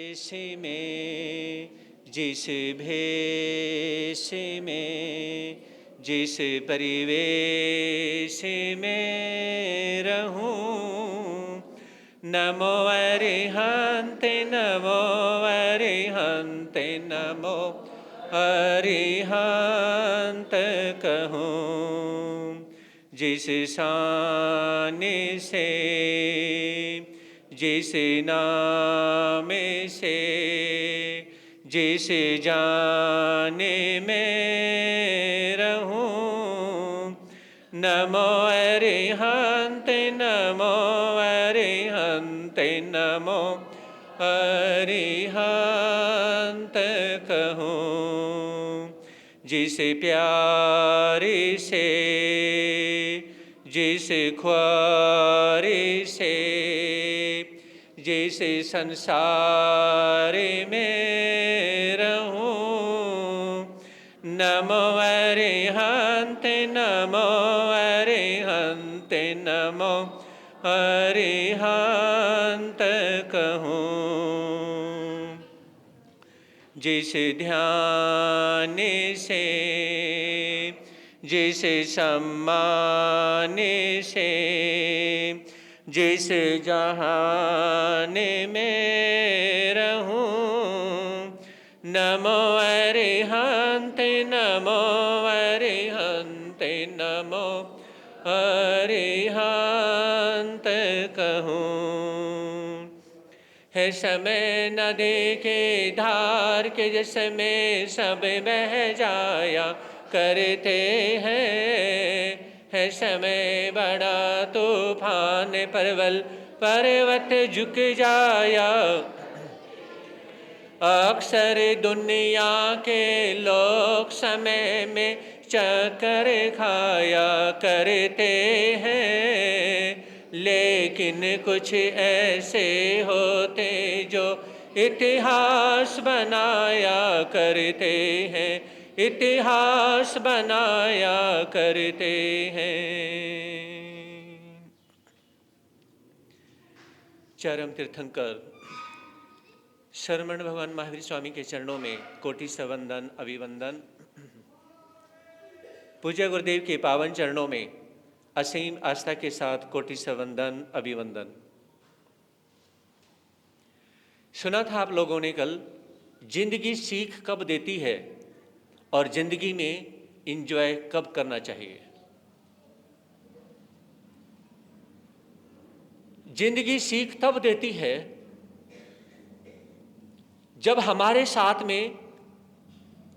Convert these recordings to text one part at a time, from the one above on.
भेष में, जिस भेष में, जिस परिवेश में रहूं, नमो अरिहंत, नमो अरिहंत, नमो अरिहंत कहूं। जिस शान से, जिस नाम से, जिस जाने में रहूं, नमो अरिहंत, नमो अरिहंत, नमो अरिहंत कहूं। जिस प्यार से, जिस ख्वार से, जिस संसार में रहूं, नमो अरिहंत, नमो अरिहंत, नमो अरिहंत कहूं। जिस ध्यान से, जिस सम्मान से, जिस जहान में रहूं, नमो अरिहंत, नमो अरिहंत, नमो अरिहंत कहूं। है समय न देखे धार के, जिसमें सब बह जाया करते हैं। है समय बड़ा तूफान, परवल पर्वत झुक जाया। अक्सर दुनिया के लोग समय में चक्कर खाया करते हैं, लेकिन कुछ ऐसे होते जो इतिहास बनाया करते हैं, इतिहास बनाया करते हैं। चरम तीर्थंकर शरमण भगवान महावीर स्वामी के चरणों में कोटि सवंदन अभिवंदन। पूज्य गुरुदेव के पावन चरणों में असीम आस्था के साथ कोटि सवंदन अभिवंदन। सुना था आप लोगों ने कल, जिंदगी सीख कब देती है और जिंदगी में एंजॉय कब करना चाहिए। जिंदगी सीख तब देती है जब हमारे साथ में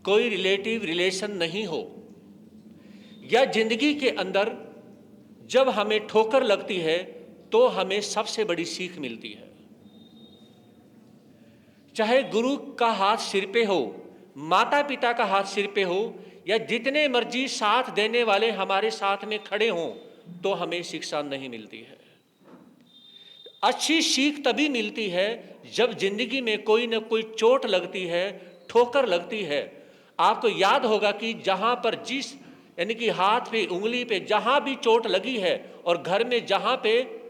कोई रिलेटिव रिलेशन नहीं हो, या जिंदगी के अंदर जब हमें ठोकर लगती है तो हमें सबसे बड़ी सीख मिलती है। चाहे गुरु का हाथ सिर पे हो, माता पिता का हाथ सिर पे हो, या जितने मर्जी साथ देने वाले हमारे साथ में खड़े हों, तो हमें शिक्षा नहीं मिलती है। अच्छी सीख तभी मिलती है जब जिंदगी में कोई न कोई चोट लगती है, ठोकर लगती है। आपको याद होगा कि जहां पर जिस, यानी कि हाथ पे, उंगली पे जहां भी चोट लगी है, और घर में जहां पे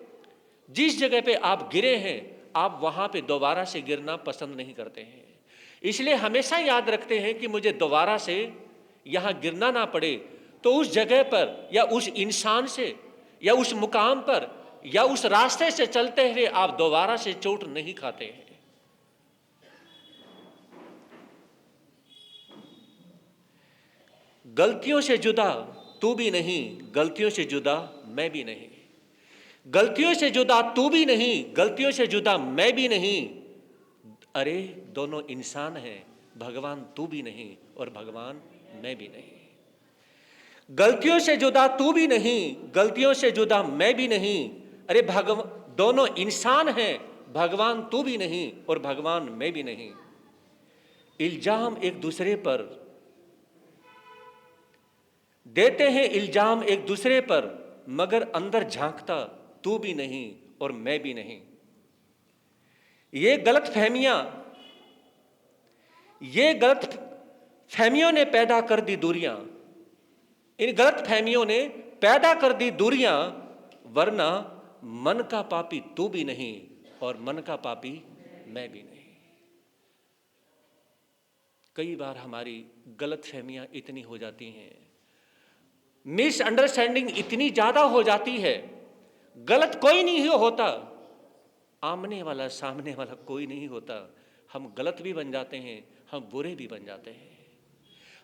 जिस जगह पे आप गिरे हैं, आप वहां पे दोबारा से गिरना पसंद नहीं करते हैं। इसलिए हमेशा याद रखते हैं कि मुझे दोबारा से यहां गिरना ना पड़े, तो उस जगह पर या उस इंसान से या उस मुकाम पर या उस रास्ते से चलते हुए आप दोबारा से चोट नहीं खाते हैं। गलतियों से जुदा तू भी नहीं, गलतियों से जुदा मैं भी नहीं। गलतियों से जुदा तू भी नहीं, गलतियों से जुदा मैं भी नहीं। अरे दोनों इंसान हैं, भगवान तू भी नहीं और भगवान मैं भी नहीं। गलतियों से जुदा तू भी नहीं, गलतियों से जुदा मैं भी नहीं। अरे दोनों इंसान हैं, भगवान तू भी नहीं और भगवान मैं भी नहीं। इल्जाम एक दूसरे पर देते हैं, इल्जाम एक दूसरे पर, मगर अंदर झांकता तू भी नहीं और मैं भी नहीं। ये गलत फहमियों ने पैदा कर दी दूरियां। इन गलत फहमियों ने पैदा कर दी दूरियां, वरना मन का पापी तू भी नहीं और मन का पापी मैं भी नहीं। कई बार हमारी गलतफहमियां इतनी हो जाती हैं, मिसअंडरस्टैंडिंग इतनी ज़्यादा हो जाती है, गलत कोई नहीं होता, आमने वाला सामने वाला कोई नहीं होता, हम गलत भी बन जाते हैं, हम बुरे भी बन जाते हैं।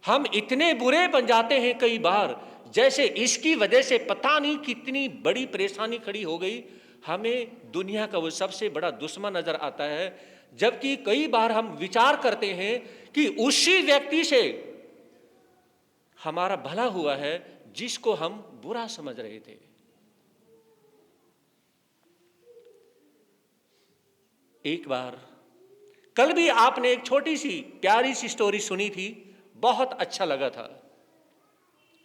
हम इतने बुरे बन जाते हैं कई बार, जैसे इसकी वजह से पता नहीं कितनी बड़ी परेशानी खड़ी हो गई, हमें दुनिया का वो सबसे बड़ा दुश्मन नजर आता है, जबकि कई बार हम विचार करते हैं कि उसी व्यक्ति से हमारा भला हुआ है जिसको हम बुरा समझ रहे थे। एक बार कल भी आपने एक छोटी सी प्यारी सी स्टोरी सुनी थी, बहुत अच्छा लगा था,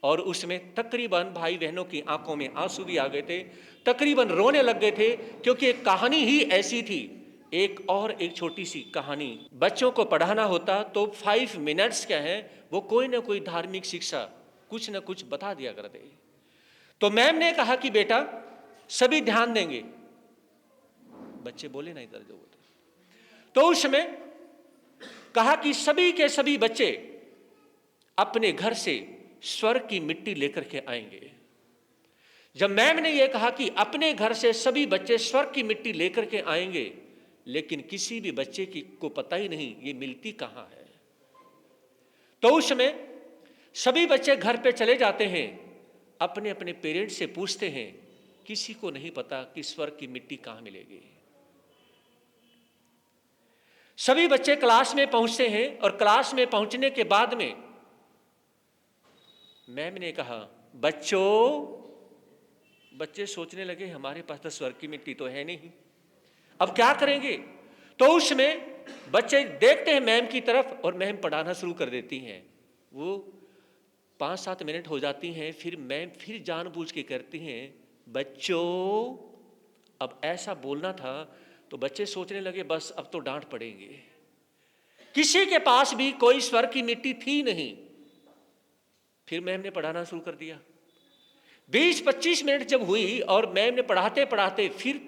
और उसमें तकरीबन भाई बहनों की आंखों में आंसू भी आ गए थे, तकरीबन रोने लग गए थे, क्योंकि एक कहानी ही ऐसी थी। एक छोटी सी कहानी, बच्चों को पढ़ाना होता तो 5 मिनट्स क्या है, वो कोई ना कोई धार्मिक शिक्षा कुछ ना कुछ बता दिया करते। तो मैम ने कहा कि बेटा सभी ध्यान देंगे, बच्चे बोले ना इधर जो बोलते। तो उसमें कहा कि सभी के सभी बच्चे अपने घर से स्वर्ग की मिट्टी लेकर के आएंगे। जब मैम ने यह कहा कि अपने घर से सभी बच्चे स्वर्ग की मिट्टी लेकर के आएंगे, लेकिन किसी भी बच्चे को पता ही नहीं ये मिलती कहां है। तो उसमें सभी बच्चे घर पे चले जाते हैं, अपने अपने पेरेंट्स से पूछते हैं, किसी को नहीं पता कि स्वर्ग की मिट्टी कहां मिलेगी। सभी बच्चे क्लास में पहुंचते हैं, और क्लास में पहुंचने के बाद में मैम ने कहा बच्चे सोचने लगे हमारे पास तो स्वर्ग की मिट्टी तो है नहीं, अब क्या करेंगे। तो उसमें बच्चे देखते हैं मैम की तरफ, और मैम पढ़ाना शुरू कर देती हैं। वो 5-7 मिनट हो जाती हैं, फिर मैम फिर जानबूझ के करती हैं, बच्चों अब ऐसा बोलना था। तो बच्चे सोचने लगे बस अब तो डांट पड़ेंगे। किसी के पास भी कोई स्वर्ग की मिट्टी थी नहीं। फिर मैम ने पढ़ाना शुरू कर दिया। 20-25 मिनट जब हुई, और मैम ने पढ़ाते पढ़ाते फिर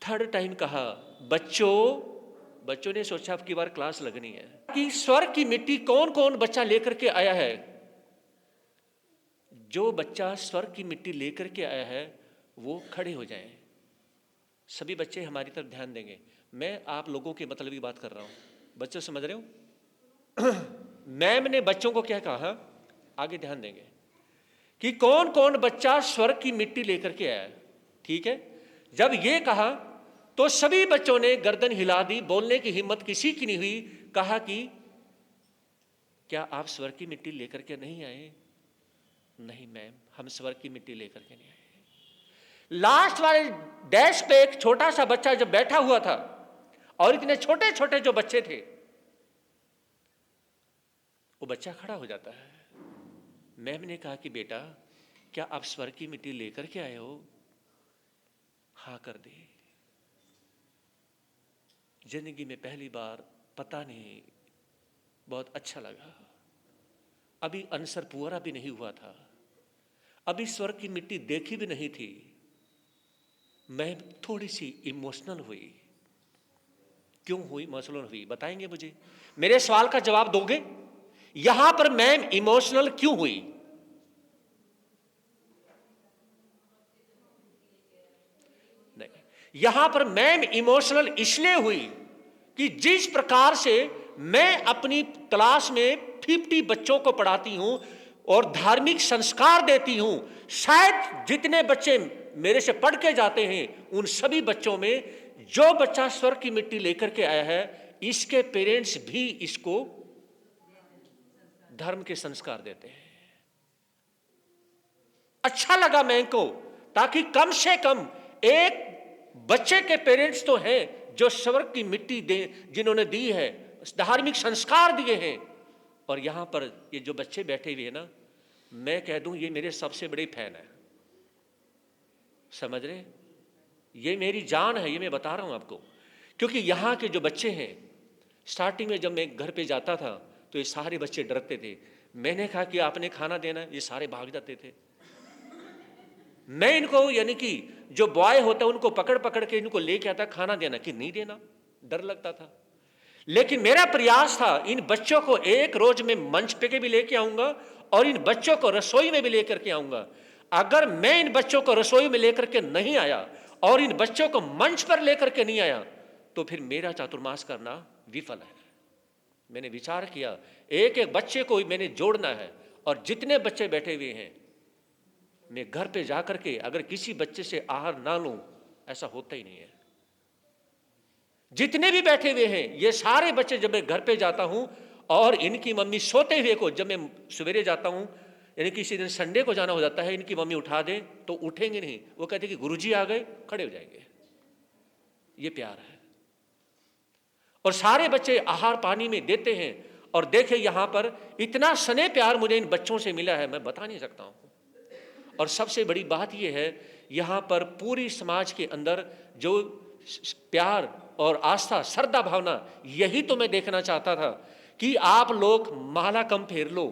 थर्ड टाइम कहा, बच्चों ने सोचा अब की बार क्लास लगनी है, कि स्वर्ग की मिट्टी कौन कौन बच्चा लेकर के आया है। जो बच्चा स्वर्ग की मिट्टी लेकर के आया है वो खड़े हो जाएं। सभी बच्चे हमारी तरफ ध्यान देंगे, मैं आप लोगों के मतलब की बात कर रहा हूं, बच्चे समझ रहे हो। मैम ने बच्चों को क्या कहा, आगे ध्यान देंगे, कि कौन कौन बच्चा स्वर्ग की मिट्टी लेकर के आया है। ठीक है, जब ये कहा तो सभी बच्चों ने गर्दन हिला दी, बोलने की हिम्मत किसी की नहीं हुई। कहा कि क्या आप स्वर्ग की मिट्टी लेकर के नहीं आए। नहीं मैम, हम स्वर्ग की मिट्टी लेकर के नहीं आए। लास्ट वाले डेस्क पे एक छोटा सा बच्चा जब बैठा हुआ था, और इतने छोटे छोटे जो बच्चे थे, वो बच्चा खड़ा हो जाता है। मैम ने कहा कि बेटा क्या आप स्वर्ग की मिट्टी लेकर के आए हो। हाँ कर दे। जिंदगी में पहली बार, पता नहीं बहुत अच्छा लगा। अभी आंसर पूरा भी नहीं हुआ था, अभी स्वर्ग की मिट्टी देखी भी नहीं थी। मैं थोड़ी सी इमोशनल हुई। क्यों हुई इमोशनल हुई, बताएंगे मुझे, मेरे सवाल का जवाब दोगे। यहां पर मैम इमोशनल क्यों हुई। नहीं, यहां पर मैम इमोशनल इसलिए हुई कि जिस प्रकार से मैं अपनी क्लास में 50 बच्चों को पढ़ाती हूं और धार्मिक संस्कार देती हूं, शायद जितने बच्चे मेरे से पढ़ के जाते हैं उन सभी बच्चों में जो बच्चा स्वर्ग की मिट्टी लेकर के आया है, इसके पेरेंट्स भी इसको धर्म के संस्कार देते हैं। अच्छा लगा मैं को, ताकि कम से कम एक बच्चे के पेरेंट्स तो हैं जो स्वर्ग की मिट्टी दे, जिन्होंने दी है, धार्मिक संस्कार दिए हैं। और यहां पर ये जो बच्चे बैठे हुए हैं ना, मैं कह दूं ये मेरे सबसे बड़े फैन है। समझ रहे, ये मेरी जान है, ये मैं बता रहा हूं आपको। क्योंकि यहां के जो बच्चे हैं, स्टार्टिंग में जब मैं घर पे जाता था तो ये सारे बच्चे डरते थे। मैंने कहा कि आपने खाना देना, ये सारे भाग जाते थे। मैं इनको यानी कि जो बॉय होता है उनको पकड़ पकड़ के इनको लेके आता खाना देना, कि नहीं देना, डर लगता था। लेकिन मेरा प्रयास था इन बच्चों को एक रोज में मंच पे के भी लेके आऊंगा और इन बच्चों को रसोई में भी लेकर के आऊंगा। अगर मैं इन बच्चों को रसोई में लेकर के नहीं आया और इन बच्चों को मंच पर लेकर के नहीं आया तो फिर मेरा चातुर्मास करना विफल है। मैंने विचार किया एक एक बच्चे को मैंने जोड़ना है और जितने बच्चे बैठे हुए हैं मैं घर पे जाकर के अगर किसी बच्चे से आहार ना लूं, ऐसा होता ही नहीं है। जितने भी बैठे हुए हैं ये सारे बच्चे जब मैं घर पे जाता हूं और इनकी मम्मी सोते हुए को जब मैं सवेरे जाता हूं, यानी किसी दिन संडे को जाना हो जाता है, इनकी मम्मी उठा दे तो उठेंगे नहीं, वो कहते कि गुरुजी आ गए, खड़े हो जाएंगे। ये प्यार है। और सारे बच्चे आहार पानी में देते हैं। और देखे यहां पर इतना स्नेह प्यार मुझे इन बच्चों से मिला है, मैं बता नहीं सकता हूं। और सबसे बड़ी बात यह है यहां पर पूरी समाज के अंदर जो प्यार और आस्था, श्रद्धा भावना, यही तो मैं देखना चाहता था कि आप लोग माला कम फेर लो,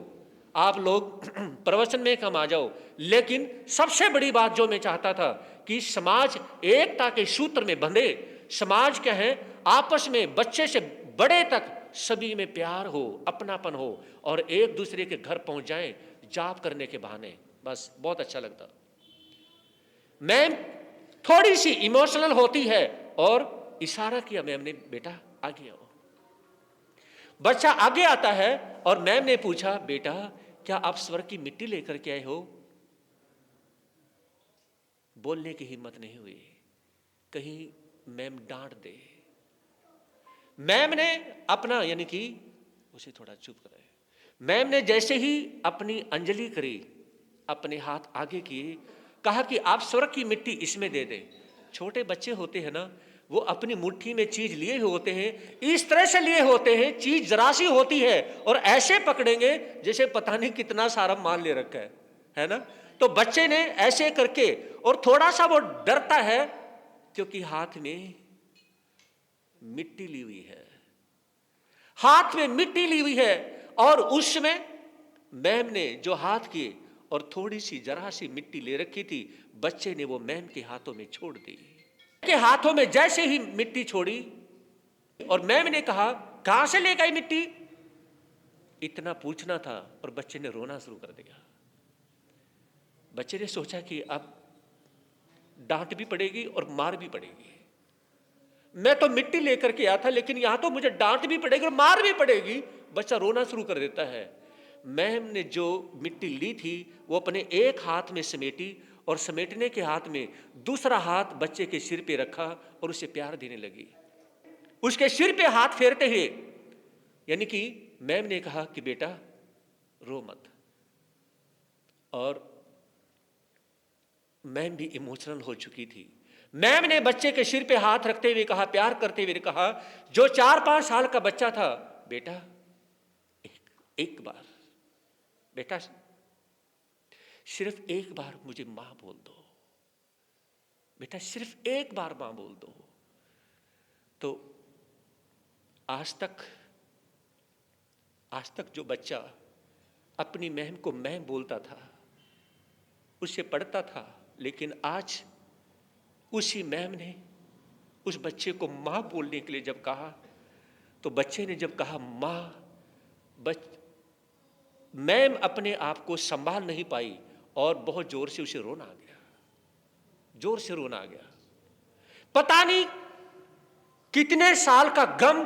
आप लोग प्रवचन में कम आ जाओ, लेकिन सबसे बड़ी बात जो मैं चाहता था कि समाज एकता के सूत्र में बंधे। समाज क्या है, आपस में बच्चे से बड़े तक सभी में प्यार हो, अपनापन हो और एक दूसरे के घर पहुंच जाएं जाप करने के बहाने। बस बहुत अच्छा लगता। मैम थोड़ी सी इमोशनल होती है और इशारा किया मैम ने, बेटा आगे आओ। बच्चा आगे आता है और मैम ने पूछा, बेटा क्या आप स्वर्ग की मिट्टी लेकर के आए हो? बोलने की हिम्मत नहीं हुई, कहीं मैम डांट दे। मैम ने अपना यानी कि उसे थोड़ा चुप कराए। मैम ने जैसे ही अपनी अंजलि करी, अपने हाथ आगे किए, कहा कि आप स्वर्ग की मिट्टी इसमें दे दें। छोटे बच्चे होते हैं ना, वो अपनी मुट्ठी में चीज लिए होते हैं, इस तरह से लिए होते हैं, चीज जरा सी होती है और ऐसे पकड़ेंगे जैसे पता नहीं कितना सारा माल ले रखा है ना। तो बच्चे ने ऐसे करके, और थोड़ा सा वो डरता है क्योंकि हाथ में मिट्टी ली हुई है, हाथ में मिट्टी ली हुई है। और उसमें मैम ने जो हाथ किए और थोड़ी सी जरा सी मिट्टी ले रखी थी, बच्चे ने वो मैम के हाथों में छोड़ दी। के हाथों में जैसे ही मिट्टी छोड़ी और मैम ने कहा, कहां से ले गई मिट्टी? इतना पूछना था और बच्चे ने रोना शुरू कर दिया। बच्चे ने सोचा कि अब डांट भी पड़ेगी और मार भी पड़ेगी। मैं तो मिट्टी लेकर के आया था, लेकिन यहां तो मुझे डांट भी पड़ेगी और मार भी पड़ेगी। बच्चा रोना शुरू कर देता है। मैम ने जो मिट्टी ली थी वो अपने एक हाथ में समेटी और समेटने के हाथ में दूसरा हाथ बच्चे के सिर पे रखा और उसे प्यार देने लगी। उसके सिर पे हाथ फेरते हुए यानी कि मैम ने कहा कि बेटा रो मत। और मैम भी इमोशनल हो चुकी थी। मैम ने बच्चे के सिर पे हाथ रखते हुए कहा, प्यार करते हुए कहा, जो 4-5 साल का बच्चा था, बेटा एक बार, बेटा सिर्फ एक बार मुझे मां बोल दो, बेटा सिर्फ एक बार मां बोल दो। तो आज तक जो बच्चा अपनी मैम को मैं बोलता था, उससे पढ़ता था, लेकिन आज उसी मैम ने उस बच्चे को मां बोलने के लिए जब कहा, तो बच्चे ने जब कहा मां, मैम अपने आप को संभाल नहीं पाई और बहुत जोर से उसे रोना आ गया, जोर से रोना आ गया। पता नहीं कितने साल का गम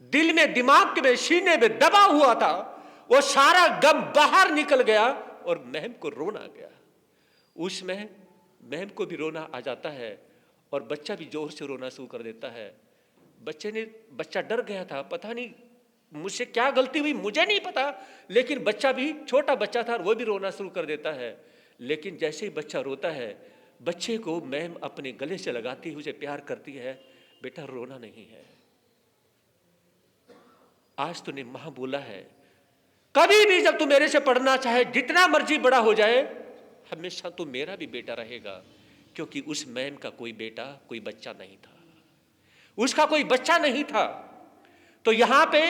दिल में, दिमाग में, सीने में दबा हुआ था, वो सारा गम बाहर निकल गया और मैम को रोना आ गया। उसमें मैम को भी रोना आ जाता है और बच्चा भी जोर से रोना शुरू कर देता है। बच्चा डर गया था, पता नहीं मुझसे क्या गलती हुई, मुझे नहीं पता, लेकिन बच्चा भी, छोटा बच्चा था, वो भी रोना शुरू कर देता है। लेकिन जैसे ही बच्चा रोता है, बच्चे को मैम अपने गले से लगाती हुई उसे प्यार करती है, बेटा रोना नहीं है, आज तूने मां बोला है, कभी भी जब तू मेरे से पढ़ना चाहे, जितना मर्जी बड़ा हो जाए, हमेशा तू मेरा भी बेटा रहेगा। क्योंकि उस मैम का कोई बेटा, कोई बच्चा नहीं था, उसका कोई बच्चा नहीं था। तो यहां पे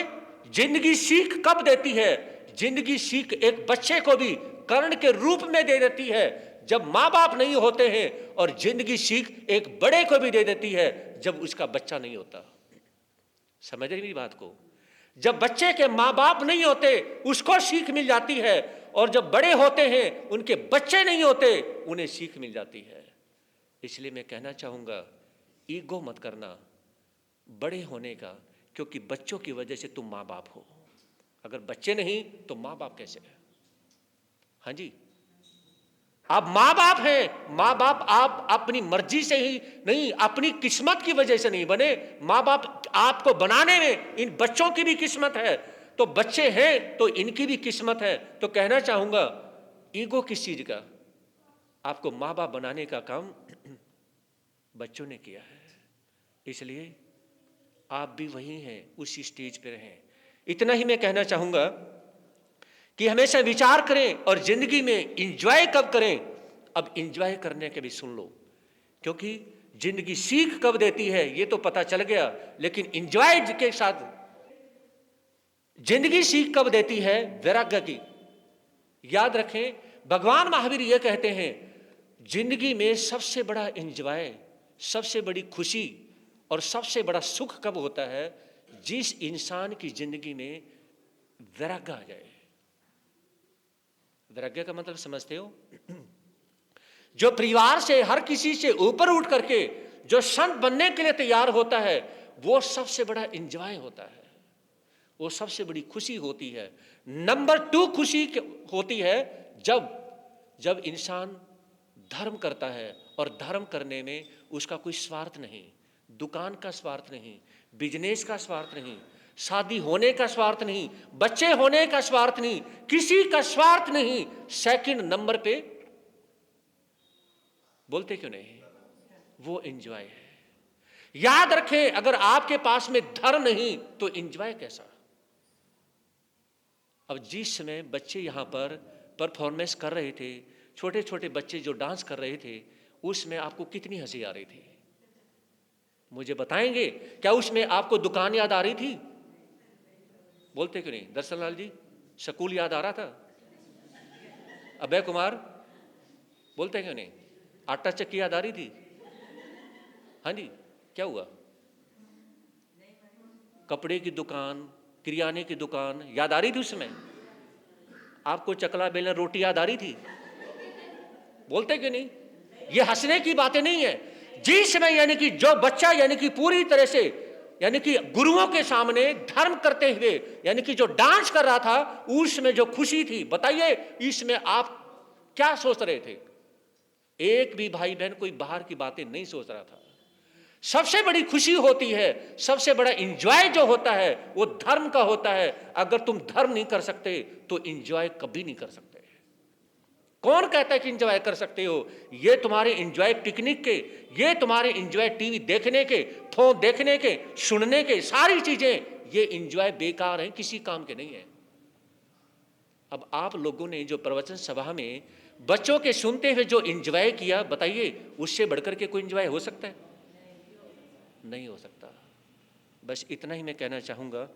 जिंदगी सीख कब देती है? जिंदगी सीख एक बच्चे को भी कर्ण के रूप में दे देती है जब मां बाप नहीं होते हैं, और जिंदगी सीख एक बड़े को भी दे देती है जब उसका बच्चा नहीं होता। समझ रही मेरी बात को? जब बच्चे के माँ बाप नहीं होते उसको सीख मिल जाती है, और जब बड़े होते हैं उनके बच्चे नहीं होते उन्हें सीख मिल जाती है। इसलिए मैं कहना चाहूँगा, ईगो मत करना बड़े होने का, क्योंकि बच्चों की वजह से तुम माँ बाप हो। अगर बच्चे नहीं तो माँ बाप कैसे है? हाँ जी, आप माँ बाप हैं। माँ बाप आप अपनी मर्जी से ही नहीं, अपनी किस्मत की वजह से नहीं बने। माँ बाप आपको बनाने में इन बच्चों की भी किस्मत है, तो बच्चे हैं तो इनकी भी किस्मत है। तो कहना चाहूंगा, ईगो किस चीज का? आपको माँ बाप बनाने का काम बच्चों ने किया है, इसलिए आप भी वही हैं, उसी स्टेज पर रहें। इतना ही मैं कहना चाहूंगा कि हमेशा विचार करें और जिंदगी में एंजॉय कब करें। अब एंजॉय करने के भी सुन लो, क्योंकि जिंदगी सीख कब देती है ये तो पता चल गया, लेकिन एंजॉय के साथ जिंदगी सीख कब देती है? वैराग्य की। याद रखें, भगवान महावीर ये कहते हैं, जिंदगी में सबसे बड़ा एंजॉय, सबसे बड़ी खुशी और सबसे बड़ा सुख कब होता है? जिस इंसान की जिंदगी में वैराग्य आ जाए। वैराग्य का मतलब समझते हो? जो परिवार से, हर किसी से ऊपर उठ करके जो संत बनने के लिए तैयार होता है, वो सबसे बड़ा एंजॉय होता है, वो सबसे बड़ी खुशी होती है। नंबर 2 खुशी होती है जब इंसान धर्म करता है, और धर्म करने में उसका कोई स्वार्थ नहीं, दुकान का स्वार्थ नहीं, बिजनेस का स्वार्थ नहीं, शादी होने का स्वार्थ नहीं, बच्चे होने का स्वार्थ नहीं, किसी का स्वार्थ नहीं। सेकंड नंबर पे बोलते क्यों नहीं? वो एंजॉय है। याद रखें, अगर आपके पास में धर्म नहीं तो एंजॉय कैसा? अब जिस समय बच्चे यहां पर परफॉर्मेंस कर रहे थे, छोटे छोटे बच्चे जो डांस कर रहे थे, उसमें आपको कितनी हंसी आ रही थी? मुझे बताएंगे? क्या उसमें आपको दुकान याद आ रही थी? बोलते क्यों नहीं? दर्शन लाल जी, स्कूल याद आ रहा था? अभय कुमार, बोलते क्यों नहीं? आटा चक्की याद आ रही थी? हाँ जी, क्या हुआ? कपड़े की दुकान, किराने की दुकान याद आ रही थी उसमें? आपको चकला बेलन रोटी याद आ रही थी? बोलते क्यों नहीं? ये हंसने की बातें नहीं है। जिस समय यानी कि जो बच्चा यानी कि पूरी तरह से यानी कि गुरुओं के सामने धर्म करते हुए यानी कि जो डांस कर रहा था, उसमें जो खुशी थी, बताइए इसमें आप क्या सोच रहे थे? एक भी भाई बहन कोई बाहर की बातें नहीं सोच रहा था। सबसे बड़ी खुशी होती है, सबसे बड़ा एंजॉय जो होता है वो धर्म का होता है। अगर तुम धर्म नहीं कर सकते तो एंजॉय कभी नहीं कर सकते। कौन कहता है कि एंजॉय कर सकते हो? ये तुम्हारे एंजॉय पिकनिक के, ये तुम्हारे एंजॉय टीवी देखने के, फोन देखने के, सुनने के, सारी चीजें, ये एंजॉय बेकार है, किसी काम के नहीं है। अब आप लोगों ने जो प्रवचन सभा में बच्चों के सुनते हुए जो एंजॉय किया, बताइए उससे बढ़कर के कोई एंजॉय हो सकता है? नहीं हो सकता। बस इतना ही मैं कहना चाहूंगा।